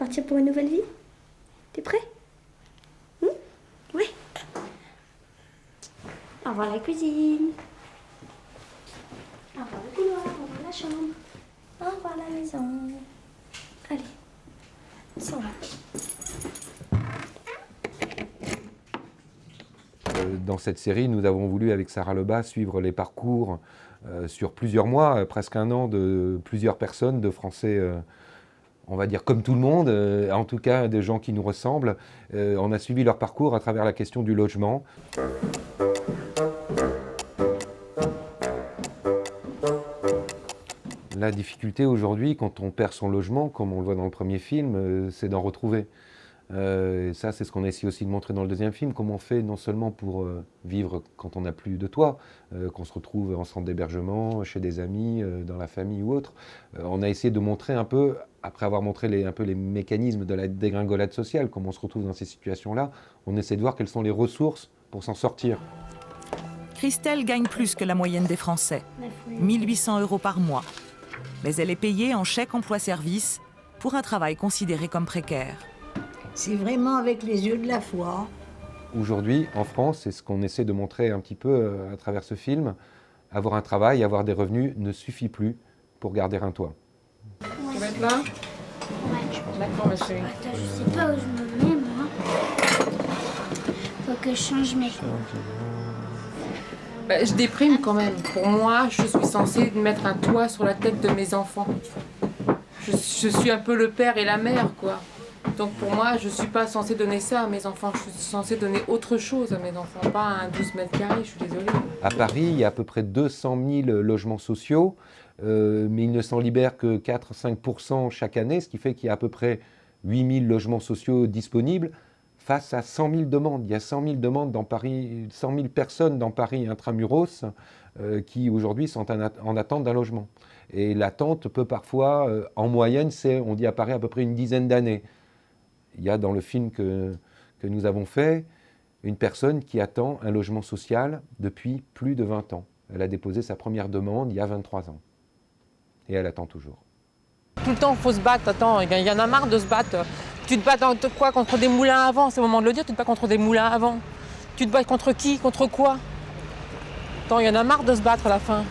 Partir pour une nouvelle vie? T'es prêt? Oui. Au revoir la cuisine. Au revoir le couloir, au revoir la chambre. Au revoir la maison. Allez, ça va. Dans cette série, nous avons voulu, avec Sarah Lebas, suivre les parcours sur plusieurs mois, presque un an, de plusieurs personnes, de Français, on va dire comme tout le monde, en tout cas des gens qui nous ressemblent. On a suivi leur parcours à travers la question du logement. La difficulté aujourd'hui, quand on perd son logement, comme on le voit dans le premier film, c'est d'en retrouver. Et ça, c'est ce qu'on a essayé aussi de montrer dans le deuxième film, comment on fait non seulement pour vivre quand on n'a plus de toit, qu'on se retrouve en centre d'hébergement, chez des amis, dans la famille ou autre. On a essayé de montrer un peu, après avoir montré un peu les mécanismes de la dégringolade sociale, comment on se retrouve dans ces situations-là, on essaie de voir quelles sont les ressources pour s'en sortir. Christelle gagne plus que la moyenne des Français, 1 800 € par mois. Mais elle est payée en chèque emploi-service pour un travail considéré comme précaire. C'est vraiment avec les yeux de la foi. Aujourd'hui, en France, c'est ce qu'on essaie de montrer un petit peu à travers ce film, avoir un travail, avoir des revenus ne suffit plus pour garder un toit. Tu vas être là? Ouais. D'accord, ma chérie. Attends, je sais pas où je me mets, moi. Faut que je change mes... Bah, je déprime quand même. Pour moi, je suis censée mettre un toit sur la tête de mes enfants. Je suis un peu le père et la mère, quoi. Donc pour moi, je ne suis pas censée donner ça à mes enfants. Je suis censée donner autre chose à mes enfants, pas un 12 mètres carrés, je suis désolée. À Paris, il y a à peu près 200 000 logements sociaux, mais ils ne s'en libèrent que 4-5% chaque année, ce qui fait qu'il y a à peu près 8 000 logements sociaux disponibles face à 100 000 demandes. Il y a 100 000 demandes dans Paris, 100 000 personnes dans Paris intramuros qui aujourd'hui sont en attente d'un logement. Et l'attente peut parfois, en moyenne, on dit à Paris à peu près une dizaine d'années. Il y a dans le film que nous avons fait une personne qui attend un logement social depuis plus de 20 ans. Elle a déposé sa première demande il y a 23 ans. Et elle attend toujours. Tout le temps, il faut se battre. Attends, il y en a marre de se battre. Tu te bats contre des moulins à vent? C'est le moment de le dire, tu te bats contre des moulins à vent. Tu te bats contre qui? Contre quoi? Attends, il y en a marre de se battre à la fin.